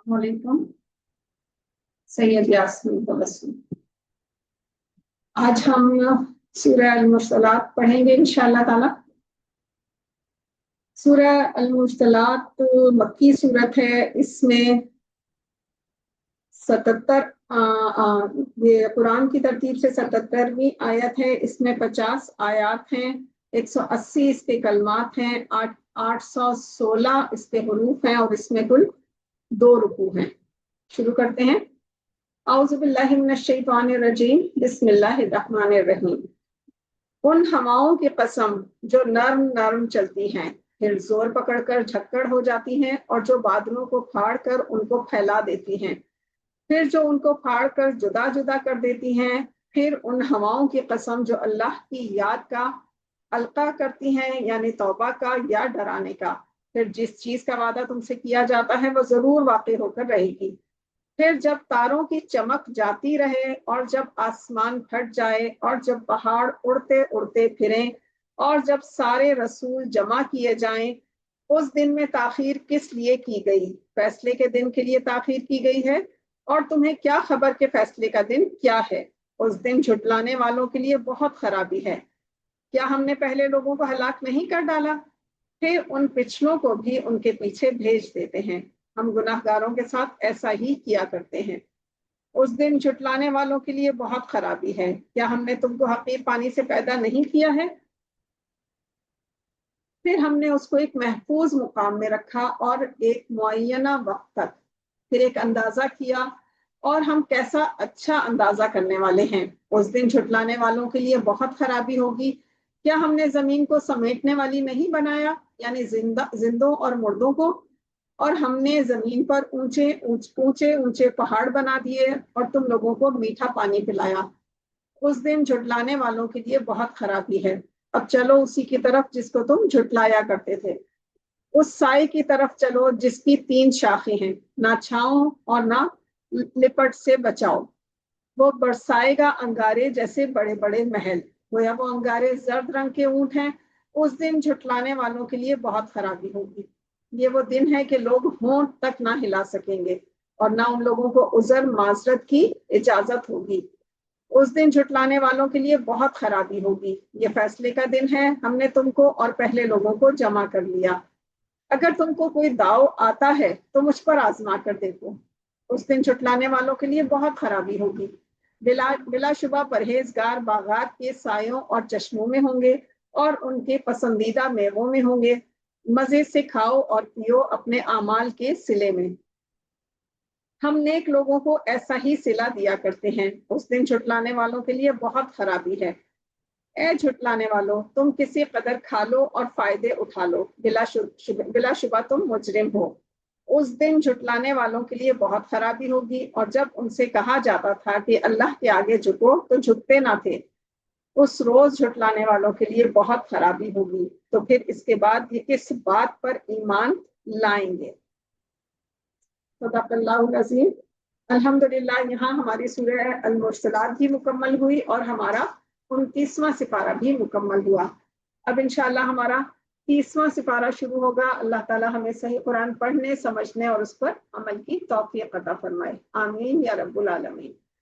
वालेकुम। सैयद यास्मीन तबस्सुम। आज हम सूरह अल-मुर्सलात पढ़ेंगे इंशाअल्लाह ताला। सूरह अल-मुर्सलात मक्की सूरत है। इसमें 77 ये कुरान की तरतीब से 77वीं आयत है। इसमें 50 आयत हैं, 180 इसके कलमात हैं, 816 इसके हुरूफ हैं और इसमें कुल 2 रुकू हैं। शुरू करते हैं। औज़ुबिल्लाहि मिनश्शैतानिर्रजीम, बिस्मिल्लाहिर्रहमानिर्रहीम। उन हवाओं की कसम जो नर्म नर्म चलती हैं, फिर जोर पकड़कर झक्कड़ हो जाती हैं और जो बादलों को फाड़ कर उनको फैला देती हैं, फिर जो उनको फाड़ कर जुदा जुदा कर देती हैं। फिर उन हवाओं की कसम जो अल्लाह की याद का अलका करती हैं, यानी तौबा का या डराने का। फिर जिस चीज का वादा तुमसे किया जाता है वो जरूर वाक़ई होकर रहेगी। फिर जब तारों की चमक जाती रहे और जब आसमान फट जाए और जब पहाड़ उड़ते उड़ते फिरें और जब सारे रसूल जमा किए जाएं, उस दिन में ताखीर किस लिए की गई? फैसले के दिन के लिए ताखीर की गई है। और तुम्हें क्या खबर के फैसले का दिन क्या है? उस दिन झुटलाने वालों के लिए बहुत खराबी है। क्या हमने पहले लोगों को हलाक नहीं कर डाला? फिर उन पिछलों को भी उनके पीछे भेज देते हैं। हम गुनाहगारों के साथ ऐसा ही किया करते हैं। उस दिन झुटलाने वालों के लिए बहुत खराबी है। क्या हमने तुमको हकीर पानी से पैदा नहीं किया है? फिर हमने उसको एक महफूज मुकाम में रखा और एक मुअय्यना वक्त तक फिर एक अंदाजा किया, और हम कैसा अच्छा अंदाजा करने वाले हैं। उस दिन झुटलाने वालों के लिए बहुत खराबी होगी। क्या हमने जमीन को समेटने वाली नहीं बनाया, यानी जिंदों और मुर्दों को? और हमने जमीन पर ऊंचे ऊंचे ऊंचे पहाड़ बना दिए और तुम लोगों को मीठा पानी पिलाया। उस दिन झुटलाने वालों के लिए बहुत खराबी है। अब चलो उसी की तरफ जिसको तुम झुटलाया करते थे। उस साए की तरफ चलो जिसकी 3 शाखें हैं, ना छाओ और ना लिपट से बचाओ। वो बरसाएगा अंगारे जैसे बड़े बड़े महल। गोया वो अंगारे जर्द रंग के ऊंट हैं। उस दिन झुटलाने वालों के लिए बहुत खराबी होगी। ये वो दिन है कि लोग होंठ तक ना हिला सकेंगे और ना उन लोगों को उज़र माजरत की इजाजत होगी। उस दिन झुटलाने वालों के लिए बहुत खराबी होगी। ये फैसले का दिन है। हमने तुमको और पहले लोगों को जमा कर लिया। अगर तुमको कोई दाव आता है तो मुझ पर आजमा कर देखो। उस दिन झुटलाने वालों के लिए बहुत खराबी होगी। बिलाशुबा परहेजगार बागात के सायों और चश्मों में होंगे और उनके पसंदीदा मेवों में होंगे। मजे से खाओ और पियो अपने आमाल के सिले में। हम नेक लोगों को ऐसा ही सिला दिया करते हैं। उस दिन झुटलाने वालों के लिए बहुत खराबी है। ए झुटलाने वालों, तुम किसी कदर खा लो और फायदे उठा लो, बिलाशुबा तुम मुजरिम हो। उस दिन झुटलाने वालों के लिए बहुत खराबी होगी। और जब उनसे कहा जाता था कि अल्लाह के आगे झुको तो झुकते ना थे। उस रोज झुटलाने वालों के लिए बहुत खराबी होगी। तो फिर इसके बाद ये किस बात पर ईमान लाएंगे? सदाकल्लाहुल अज़ीम। अल्हम्दुलिल्लाह, यहाँ हमारी सूरह अल-मुर्सलात भी मुकम्मल हुई और हमारा 29वां सिपारा भी मुकम्मल हुआ। अब इंशाअल्लाह हमारा 30वां सिपारा शुरू होगा। अल्लाह ताला हमें सही कुरान पढ़ने, समझने और उस पर अमल की तौफीक अता फरमाए। आमीन या रब्बुल आलमीन।